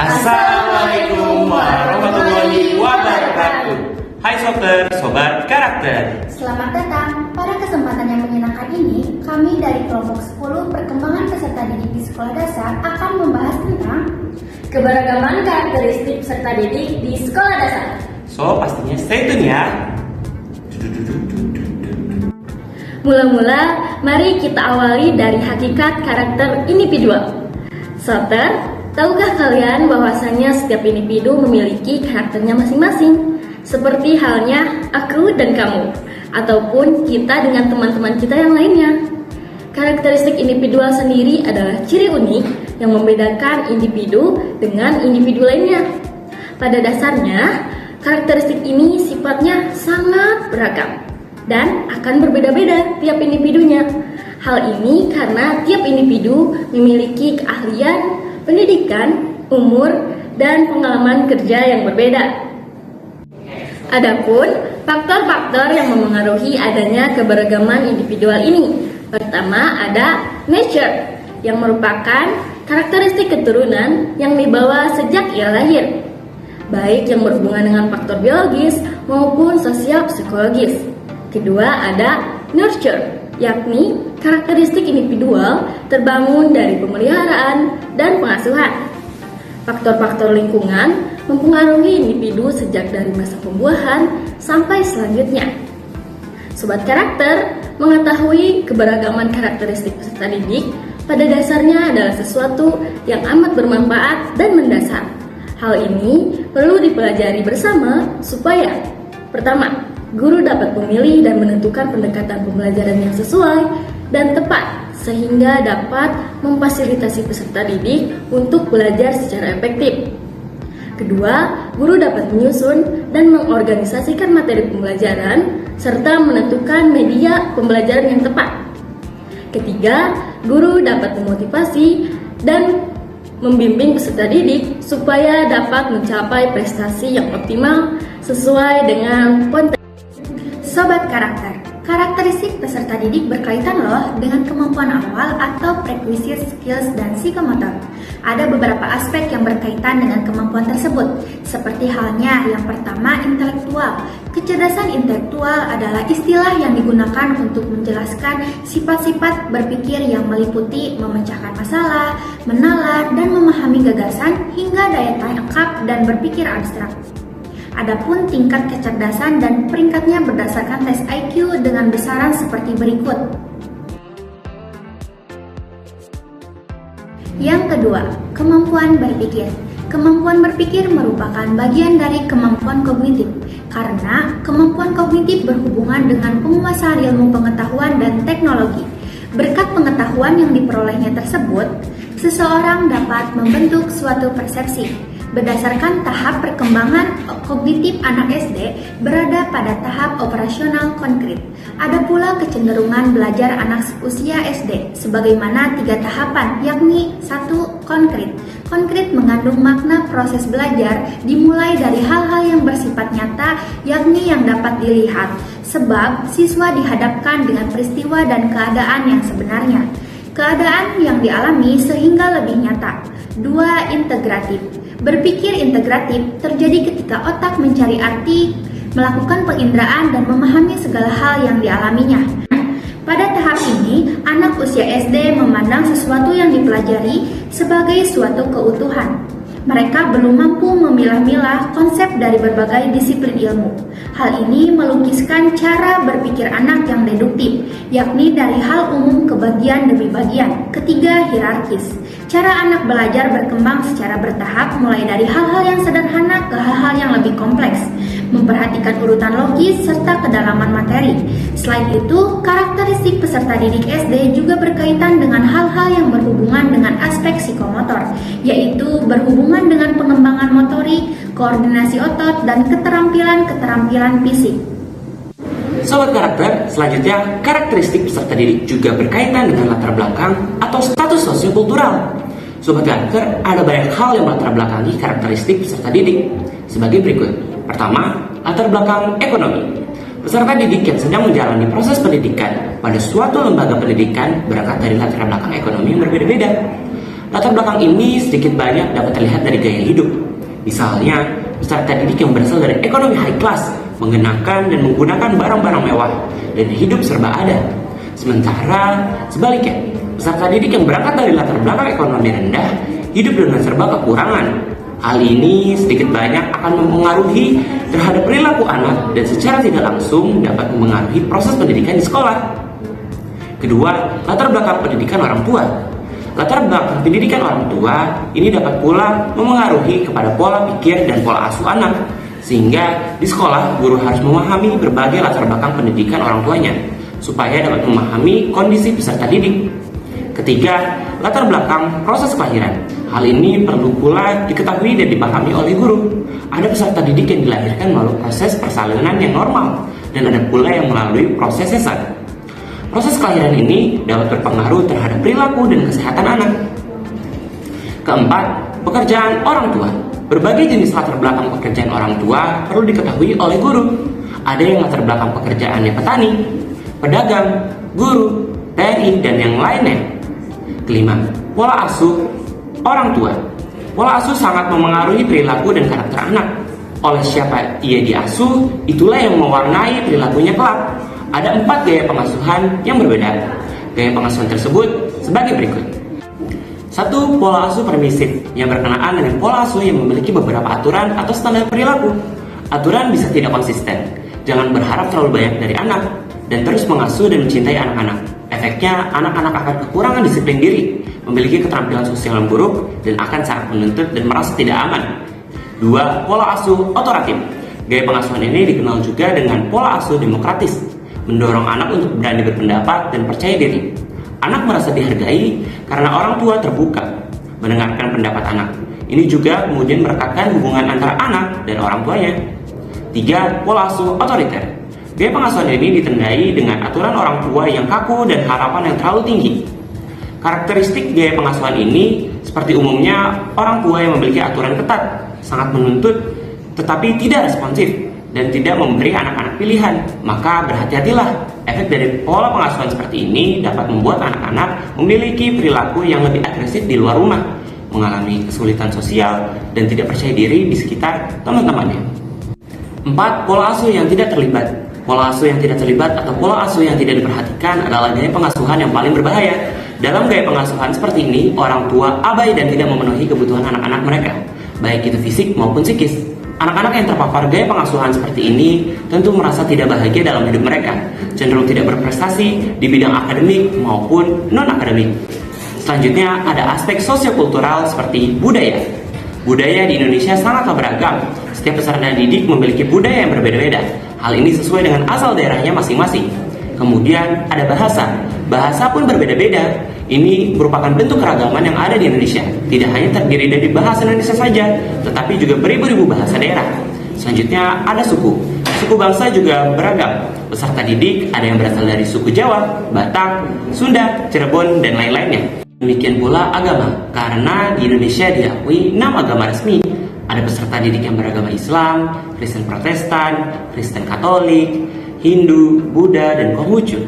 Assalamualaikum warahmatullahi wabarakatuh. Hai sobat karakter. Selamat datang. Pada kesempatan yang menyenangkan ini, kami dari kelompok 10 perkembangan peserta didik di sekolah dasar akan membahas tentang keberagaman karakteristik peserta didik di sekolah dasar. So, pastinya stay tune ya. Mula-mula, mari kita awali dari hakikat karakter individual. Soter, tahukah kalian bahwasanya setiap individu memiliki karakternya masing-masing? Seperti halnya aku dan kamu, ataupun kita dengan teman-teman kita yang lainnya. Karakteristik individual sendiri adalah ciri unik yang membedakan individu dengan individu lainnya. Pada dasarnya, karakteristik ini sifatnya sangat beragam dan akan berbeda-beda tiap individunya. Hal ini karena tiap individu memiliki keahlian, pendidikan, umur, dan pengalaman kerja yang berbeda. Adapun faktor-faktor yang memengaruhi adanya keberagaman individual ini. Pertama ada nature, yang merupakan karakteristik keturunan yang dibawa sejak ia lahir, baik yang berhubungan dengan faktor biologis maupun sosial psikologis. Kedua ada nurture, yakni karakteristik individual terbangun dari pemeliharaan dan pengasuhan. Faktor-faktor lingkungan mempengaruhi individu sejak dari masa pembuahan sampai selanjutnya. Sobat karakter, mengetahui keberagaman karakteristik peserta didik pada dasarnya adalah sesuatu yang amat bermanfaat dan mendasar. Hal ini perlu dipelajari bersama supaya pertama, guru dapat memilih dan menentukan pendekatan pembelajaran yang sesuai dan tepat sehingga dapat memfasilitasi peserta didik untuk belajar secara efektif. Kedua, guru dapat menyusun dan mengorganisasikan materi pembelajaran serta menentukan media pembelajaran yang tepat. Ketiga, guru dapat memotivasi dan membimbing peserta didik supaya dapat mencapai prestasi yang optimal sesuai dengan konteks. Sobat karakter. Karakteristik peserta didik berkaitan loh dengan kemampuan awal atau prerequisite skills dan psikomotor. Ada beberapa aspek yang berkaitan dengan kemampuan tersebut, seperti halnya yang pertama intelektual. Kecerdasan intelektual adalah istilah yang digunakan untuk menjelaskan sifat-sifat berpikir yang meliputi memecahkan masalah, menalar dan memahami gagasan hingga daya tangkap dan berpikir abstrak. Adapun tingkat kecerdasan dan peringkatnya berdasarkan tes IQ dengan besaran seperti berikut. Yang kedua, kemampuan berpikir. Kemampuan berpikir merupakan bagian dari kemampuan kognitif, karena kemampuan kognitif berhubungan dengan penguasaan ilmu pengetahuan dan teknologi. Berkat pengetahuan yang diperolehnya tersebut, seseorang dapat membentuk suatu persepsi. Berdasarkan tahap perkembangan kognitif anak SD berada pada tahap operasional konkret. Ada pula kecenderungan belajar anak usia SD sebagaimana 3 tahapan, yakni 1. Konkret. Konkret mengandung makna proses belajar dimulai dari hal-hal yang bersifat nyata, yakni yang dapat dilihat, sebab siswa dihadapkan dengan peristiwa dan keadaan yang sebenarnya. Keadaan yang dialami sehingga lebih nyata. 2. Integratif. Berpikir integratif terjadi ketika otak mencari arti, melakukan penginderaan dan memahami segala hal yang dialaminya. Pada tahap ini, anak usia SD memandang sesuatu yang dipelajari sebagai suatu keutuhan. Mereka belum mampu memilah-milah konsep dari berbagai disiplin ilmu. Hal ini melukiskan cara berpikir anak yang deduktif, yakni dari hal umum ke bagian demi bagian. Ketiga, hierarkis. Cara anak belajar berkembang secara bertahap mulai dari hal-hal yang sederhana ke hal-hal yang lebih kompleks, memperhatikan urutan logis serta kedalaman materi. Selain itu, karakteristik peserta didik SD juga berkaitan dengan hal-hal yang berhubungan dengan aspek psikomotor, yaitu berhubungan dengan pengembangan motorik, koordinasi otot, dan keterampilan-keterampilan fisik. Sobat karakter, selanjutnya karakteristik peserta didik juga berkaitan dengan latar belakang atau status sosiokultural. Sobat karakter, ada banyak hal yang melatar belakangi karakteristik peserta didik sebagai berikut. Pertama, latar belakang ekonomi. Peserta didik yang sedang menjalani proses pendidikan pada suatu lembaga pendidikan berangkat dari latar belakang ekonomi yang berbeda-beda. Latar belakang ini sedikit banyak dapat terlihat dari gaya hidup. Misalnya, peserta didik yang berasal dari ekonomi high class, mengenakan dan menggunakan barang-barang mewah, dan hidup serba ada. Sementara, sebaliknya, peserta didik yang berangkat dari latar belakang ekonomi rendah, hidup dengan serba kekurangan. Hal ini sedikit banyak akan mempengaruhi terhadap perilaku anak dan secara tidak langsung dapat mempengaruhi proses pendidikan di sekolah. Kedua, latar belakang pendidikan orang tua. Latar belakang pendidikan orang tua ini dapat pula memengaruhi kepada pola pikir dan pola asuh anak. Sehingga di sekolah, guru harus memahami berbagai latar belakang pendidikan orang tuanya supaya dapat memahami kondisi peserta didik. Ketiga, latar belakang proses kelahiran. Hal ini perlu pula diketahui dan dipahami oleh guru. Ada peserta didik yang dilahirkan melalui proses persalinan yang normal, dan ada pula yang melalui proses sesar. Proses kelahiran ini dapat berpengaruh terhadap perilaku dan kesehatan anak. Keempat, pekerjaan orang tua. Berbagai jenis latar belakang pekerjaan orang tua perlu diketahui oleh guru. Ada yang latar belakang pekerjaannya petani, pedagang, guru, TNI, dan yang lainnya. Kelima, pola asuh orang tua. Pola asuh sangat memengaruhi perilaku dan karakter anak. Oleh siapa ia diasuh, itulah yang mewarnai perilakunya kelak. Ada 4 gaya pengasuhan yang berbeda. Gaya pengasuhan tersebut sebagai berikut. 1. Pola asuh permisif, yang berkenaan dengan pola asuh yang memiliki beberapa aturan atau standar perilaku. Aturan bisa tidak konsisten. Jangan berharap terlalu banyak dari anak, dan terus mengasuh dan mencintai anak-anak. Efeknya, anak-anak akan kekurangan disiplin diri, memiliki keterampilan sosial yang buruk, dan akan sangat menuntut dan merasa tidak aman. 2. Pola asuh otoratif. Gaya pengasuhan ini dikenal juga dengan pola asuh demokratis, mendorong anak untuk berani berpendapat dan percaya diri. Anak merasa dihargai karena orang tua terbuka mendengarkan pendapat anak. Ini juga kemudian merekatkan hubungan antara anak dan orang tuanya. 3. Pola asuh otoriter. Gaya pengasuhan ini ditandai dengan aturan orang tua yang kaku dan harapan yang terlalu tinggi. Karakteristik gaya pengasuhan ini seperti umumnya orang tua yang memiliki aturan ketat, sangat menuntut tetapi tidak responsif dan tidak memberi anak-anak pilihan. Maka berhati-hatilah, efek dari pola pengasuhan seperti ini dapat membuat anak-anak memiliki perilaku yang lebih agresif di luar rumah, mengalami kesulitan sosial dan tidak percaya diri di sekitar teman-temannya. 4. Pola asuh yang tidak terlibat. Pola asuh yang tidak terlibat atau pola asuh yang tidak diperhatikan adalah gaya pengasuhan yang paling berbahaya. Dalam gaya pengasuhan seperti ini, orang tua abai dan tidak memenuhi kebutuhan anak-anak mereka, baik itu fisik maupun psikis. Anak-anak yang terpapar gaya pengasuhan seperti ini tentu merasa tidak bahagia dalam hidup mereka, cenderung tidak berprestasi di bidang akademik maupun non-akademik. Selanjutnya ada aspek sosiokultural seperti budaya. Budaya di Indonesia sangatlah beragam. Setiap peserta didik memiliki budaya yang berbeda-beda. Hal ini sesuai dengan asal daerahnya masing-masing. Kemudian ada bahasa. Bahasa pun berbeda-beda. Ini merupakan bentuk keragaman yang ada di Indonesia. Tidak hanya terdiri dari bahasa Indonesia saja, tetapi juga beribu-ribu bahasa daerah. Selanjutnya ada suku. Suku bangsa juga beragam. Peserta didik ada yang berasal dari suku Jawa, Batak, Sunda, Cirebon, dan lain-lainnya. Demikian pula agama, karena di Indonesia diakui 6 agama resmi. Ada peserta didik yang beragama Islam, Kristen Protestan, Kristen Katolik, Hindu, Buddha, dan Konghucu.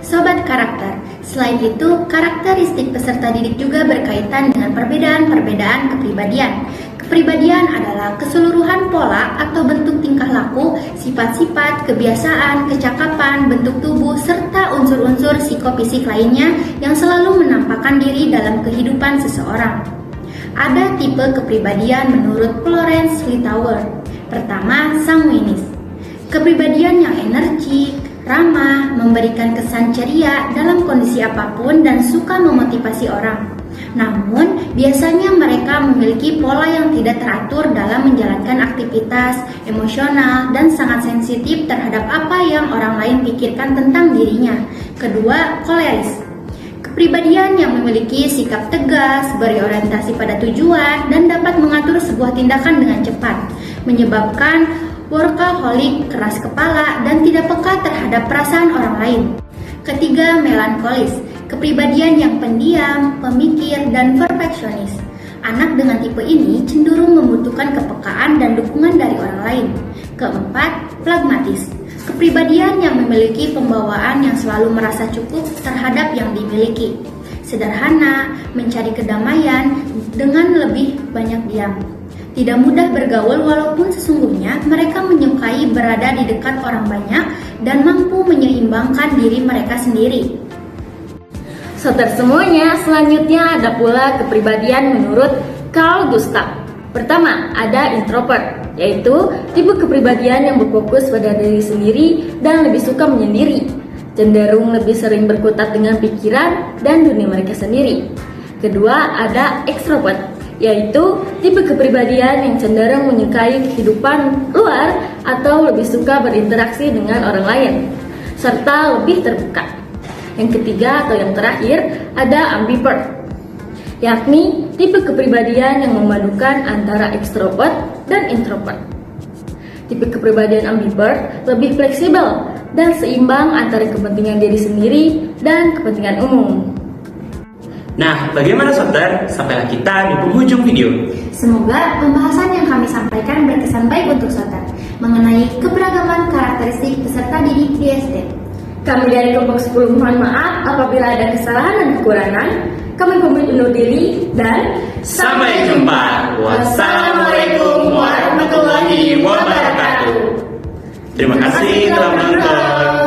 Sobat karakter, selain itu, karakteristik peserta didik juga berkaitan dengan perbedaan-perbedaan kepribadian. Kepribadian adalah keseluruhan pola atau bentuk tingkah laku, sifat-sifat, kebiasaan, kecakapan, bentuk tubuh, serta unsur-unsur psikofisik lainnya yang selalu menampakkan diri dalam kehidupan seseorang. Ada tipe kepribadian menurut Florence Littauer. Pertama, sanguinis. Kepribadian yang energik, ramah, memberikan kesan ceria dalam kondisi apapun dan suka memotivasi orang. Namun, biasanya mereka memiliki pola yang tidak teratur dalam menjalankan aktivitas, emosional, dan sangat sensitif terhadap apa yang orang lain pikirkan tentang dirinya. Kedua, koleris. Kepribadian yang memiliki sikap tegas, berorientasi pada tujuan, dan dapat mengatur sebuah tindakan dengan cepat, menyebabkan workaholic, keras kepala, dan tidak peka terhadap perasaan orang lain. Ketiga, melankolis. Kepribadian yang pendiam, pemikir, dan perfeksionis. Anak dengan tipe ini cenderung membutuhkan kepekaan dan dukungan dari orang lain. Keempat, pragmatis. Kepribadian yang memiliki pembawaan yang selalu merasa cukup terhadap yang dimiliki, sederhana, mencari kedamaian dengan lebih banyak diam. Tidak mudah bergaul walaupun sesungguhnya mereka menyukai berada di dekat orang banyak dan mampu menyeimbangkan diri mereka sendiri. Soter semuanya, selanjutnya ada pula kepribadian menurut Carl Gustav. Pertama, ada introvert, yaitu tipe kepribadian yang berfokus pada diri sendiri dan lebih suka menyendiri, cenderung lebih sering berkutat dengan pikiran dan dunia mereka sendiri. Kedua, ada extrovert, yaitu tipe kepribadian yang cenderung menyukai kehidupan luar atau lebih suka berinteraksi dengan orang lain, serta lebih terbuka. Yang ketiga atau yang terakhir ada ambivert, yakni tipe kepribadian yang memadukan antara ekstrovert dan introvert. Tipe kepribadian ambivert lebih fleksibel dan seimbang antara kepentingan diri sendiri dan kepentingan umum. Nah, bagaimana Soter? Sampailah kita di penghujung video. Semoga pembahasan yang kami sampaikan berkesan baik untuk Soter mengenai keberagaman karakteristik peserta didik di SD. Kami dari kelompok 10 mohon maaf apabila ada kesalahan dan kekurangan. Kami pamit undur diri dan Sampai jumpa. Wassalamualaikum warahmatullahi wabarakatuh. Terima kasih telah menonton.